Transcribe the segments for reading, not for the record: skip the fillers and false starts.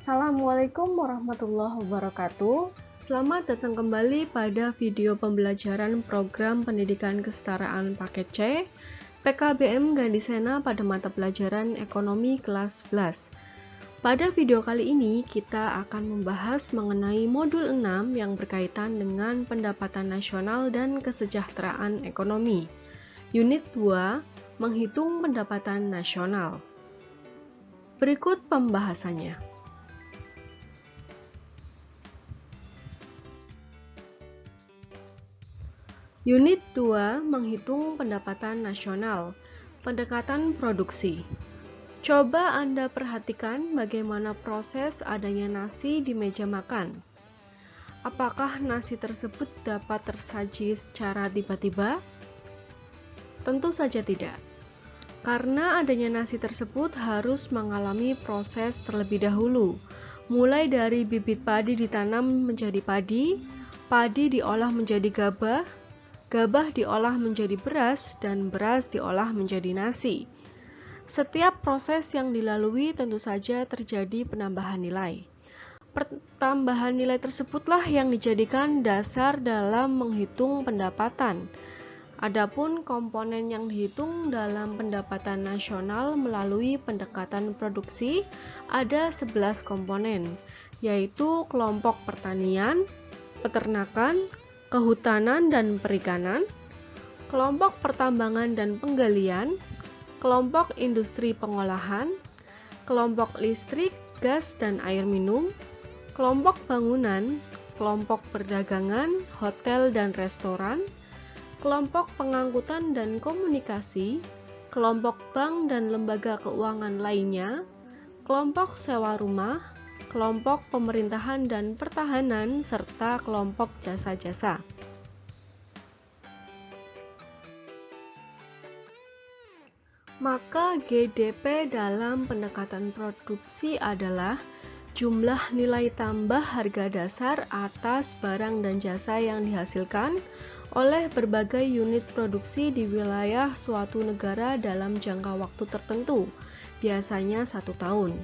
Assalamualaikum warahmatullahi wabarakatuh. Selamat datang kembali pada video pembelajaran program pendidikan kesetaraan paket C PKBM Gandhisena pada mata pelajaran Ekonomi kelas 11. Pada video kali ini kita akan membahas mengenai modul 6 yang berkaitan dengan pendapatan nasional dan kesejahteraan ekonomi. Unit 2, menghitung pendapatan nasional. Berikut pembahasannya. Unit 2, menghitung pendapatan nasional, pendekatan produksi. Coba Anda perhatikan bagaimana proses adanya nasi di meja makan. Apakah nasi tersebut dapat tersaji secara tiba-tiba? Tentu saja tidak. Karena adanya nasi tersebut harus mengalami proses terlebih dahulu, mulai dari bibit padi ditanam menjadi padi, padi diolah menjadi gabah, gabah diolah menjadi beras, dan beras diolah menjadi nasi. Setiap proses yang dilalui tentu saja terjadi penambahan nilai. Pertambahan nilai tersebutlah yang dijadikan dasar dalam menghitung pendapatan. Adapun komponen yang dihitung dalam pendapatan nasional melalui pendekatan produksi ada 11 komponen, yaitu kelompok pertanian, peternakan, kehutanan dan perikanan, kelompok pertambangan dan penggalian, kelompok industri pengolahan, kelompok listrik, gas dan air minum, kelompok bangunan, kelompok perdagangan, hotel dan restoran, kelompok pengangkutan dan komunikasi, kelompok bank dan lembaga keuangan lainnya, kelompok sewa rumah, kelompok pemerintahan dan pertahanan, serta kelompok jasa-jasa. Maka GDP dalam pendekatan produksi adalah jumlah nilai tambah harga dasar atas barang dan jasa yang dihasilkan oleh berbagai unit produksi di wilayah suatu negara dalam jangka waktu tertentu, biasanya 1 tahun.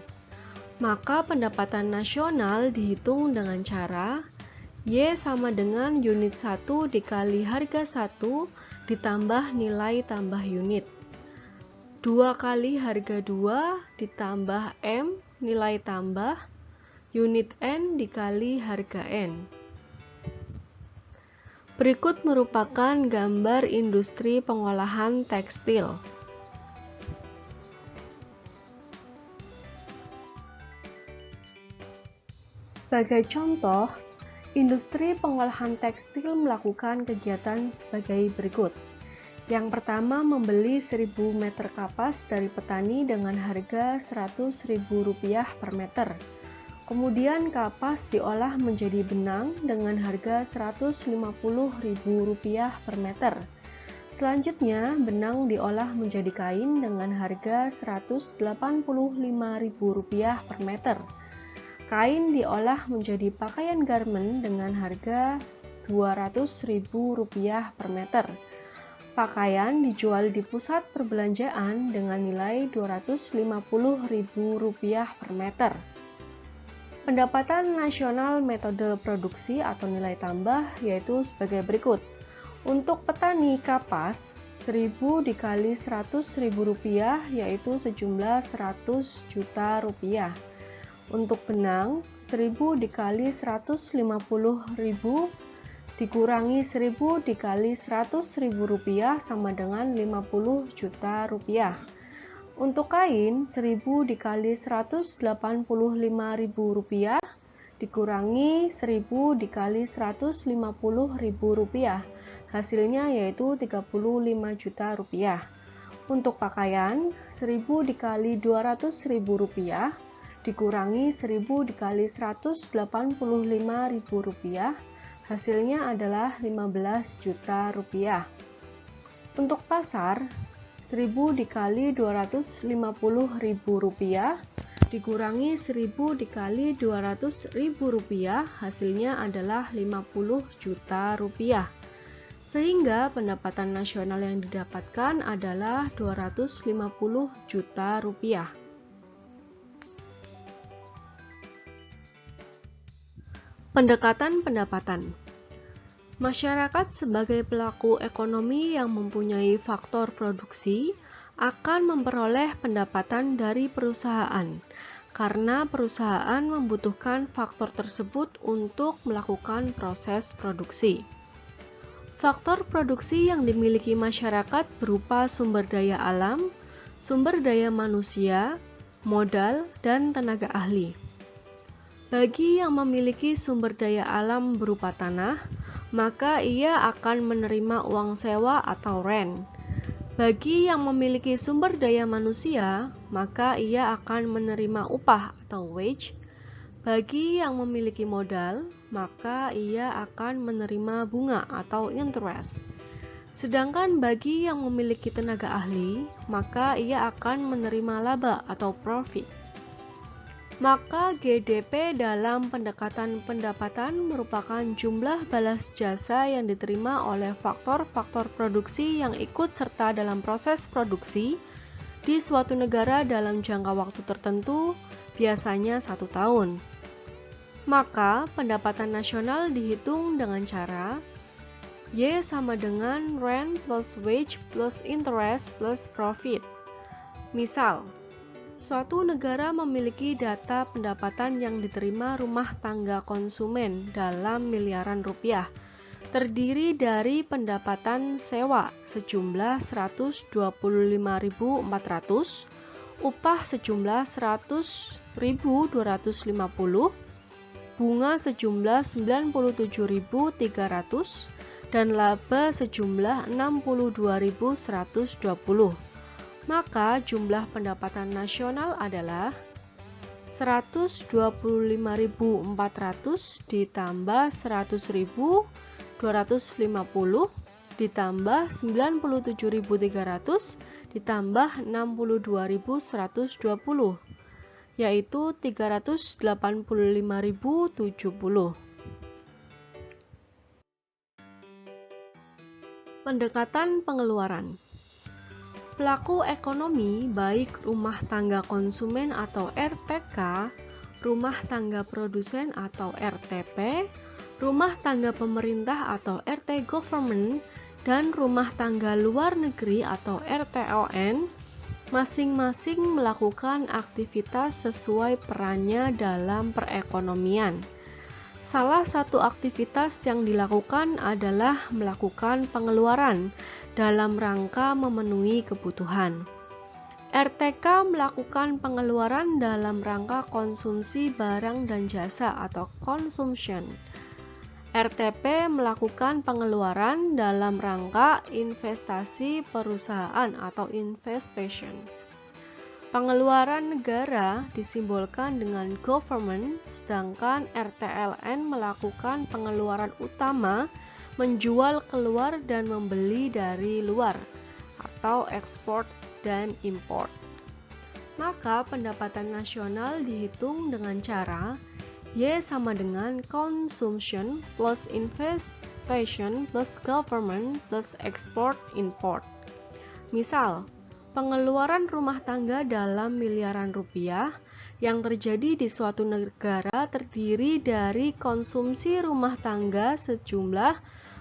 Maka pendapatan nasional dihitung dengan cara Y sama dengan unit 1 dikali harga 1 ditambah nilai tambah unit. 2 kali harga 2 ditambah M nilai tambah unit N dikali harga N. Berikut merupakan gambar industri pengolahan tekstil. Sebagai contoh, industri pengolahan tekstil melakukan kegiatan sebagai berikut. Yang pertama, membeli 1000 meter kapas dari petani dengan harga Rp100.000 per meter. Kemudian kapas diolah menjadi benang dengan harga Rp150.000 per meter. Selanjutnya, benang diolah menjadi kain dengan harga Rp185.000 per meter. Kain diolah menjadi pakaian garmen dengan harga Rp200.000 per meter. Pakaian dijual di pusat perbelanjaan dengan nilai Rp250.000 per meter. Pendapatan nasional metode produksi atau nilai tambah yaitu sebagai berikut. Untuk petani kapas, 1000 dikali Rp100.000 yaitu sejumlah Rp100 juta. Untuk benang, 1000 dikali Rp150.000 dikurangi 1000 dikali Rp100.000 sama dengan Rp50 juta. Untuk kain, 1000 dikali Rp185.000 dikurangi 1000 dikali Rp150.000. Hasilnya yaitu Rp35 juta. Untuk pakaian, 1000 dikali Rp200.000 dikurangi 1000 dikali Rp185.000, hasilnya adalah Rp15 juta. Untuk pasar, 1000 dikali Rp250.000 dikurangi 1000 dikali Rp200.000, hasilnya adalah Rp50 juta. Sehingga pendapatan nasional yang didapatkan adalah Rp250 juta. Pendekatan pendapatan. Masyarakat sebagai pelaku ekonomi yang mempunyai faktor produksi akan memperoleh pendapatan dari perusahaan, karena perusahaan membutuhkan faktor tersebut untuk melakukan proses produksi. Faktor produksi yang dimiliki masyarakat berupa sumber daya alam, sumber daya manusia, modal, dan tenaga ahli. Bagi yang memiliki sumber daya alam berupa tanah, maka ia akan menerima uang sewa atau rent. Bagi yang memiliki sumber daya manusia, maka ia akan menerima upah atau wage. Bagi yang memiliki modal, maka ia akan menerima bunga atau interest. Sedangkan bagi yang memiliki tenaga ahli, maka ia akan menerima laba atau profit. Maka GDP dalam pendekatan pendapatan merupakan jumlah balas jasa yang diterima oleh faktor-faktor produksi yang ikut serta dalam proses produksi di suatu negara dalam jangka waktu tertentu, biasanya 1 tahun. Maka pendapatan nasional dihitung dengan cara Y sama dengan rent plus wage plus interest plus profit. Misal, suatu negara memiliki data pendapatan yang diterima rumah tangga konsumen dalam miliaran rupiah, terdiri dari pendapatan sewa sejumlah 125.400, upah sejumlah 100.250, bunga sejumlah 97.300, dan laba sejumlah 62.120. Maka jumlah pendapatan nasional adalah 125.400 ditambah 100.250 ditambah 97.300 ditambah 62.120, yaitu 385.070. Pendekatan pengeluaran. Pelaku ekonomi baik rumah tangga konsumen atau RTK, rumah tangga produsen atau RTP, rumah tangga pemerintah atau RT government, dan rumah tangga luar negeri atau RTON, masing-masing melakukan aktivitas sesuai perannya dalam perekonomian. Salah satu aktivitas yang dilakukan adalah melakukan pengeluaran dalam rangka memenuhi kebutuhan. RTK melakukan pengeluaran dalam rangka konsumsi barang dan jasa atau consumption. RTP melakukan pengeluaran dalam rangka investasi perusahaan atau investation. Pengeluaran negara disimbolkan dengan government, sedangkan RTLN melakukan pengeluaran utama menjual keluar dan membeli dari luar atau ekspor dan import. Maka pendapatan nasional dihitung dengan cara Y sama dengan consumption plus investation plus government plus export import. Misal, pengeluaran rumah tangga dalam miliaran rupiah yang terjadi di suatu negara terdiri dari konsumsi rumah tangga sejumlah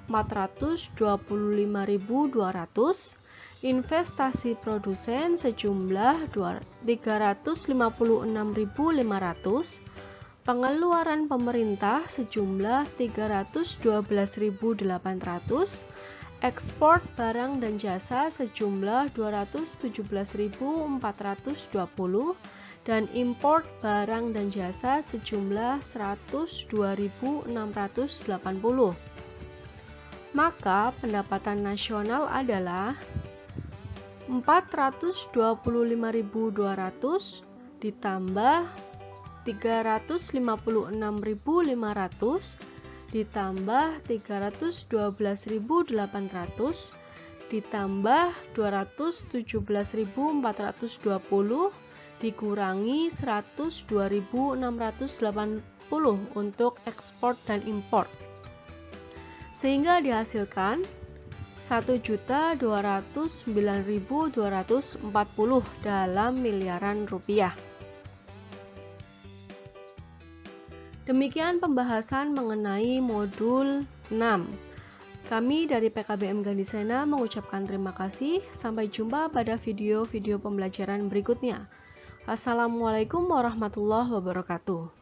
425.200, investasi produsen sejumlah 356.500, pengeluaran pemerintah sejumlah 312.800, ekspor barang dan jasa sejumlah 217.420, dan import barang dan jasa sejumlah 102.680. Maka pendapatan nasional adalah 425.200 ditambah 356.500 ditambah 312.800 ditambah 217.420 dikurangi 102.680 untuk ekspor dan import, sehingga dihasilkan 1.209.240 dalam miliaran rupiah. Demikian pembahasan mengenai modul 6. Kami dari PKBM Gandhisena mengucapkan terima kasih. Sampai jumpa pada video-video pembelajaran berikutnya. Assalamualaikum warahmatullahi wabarakatuh.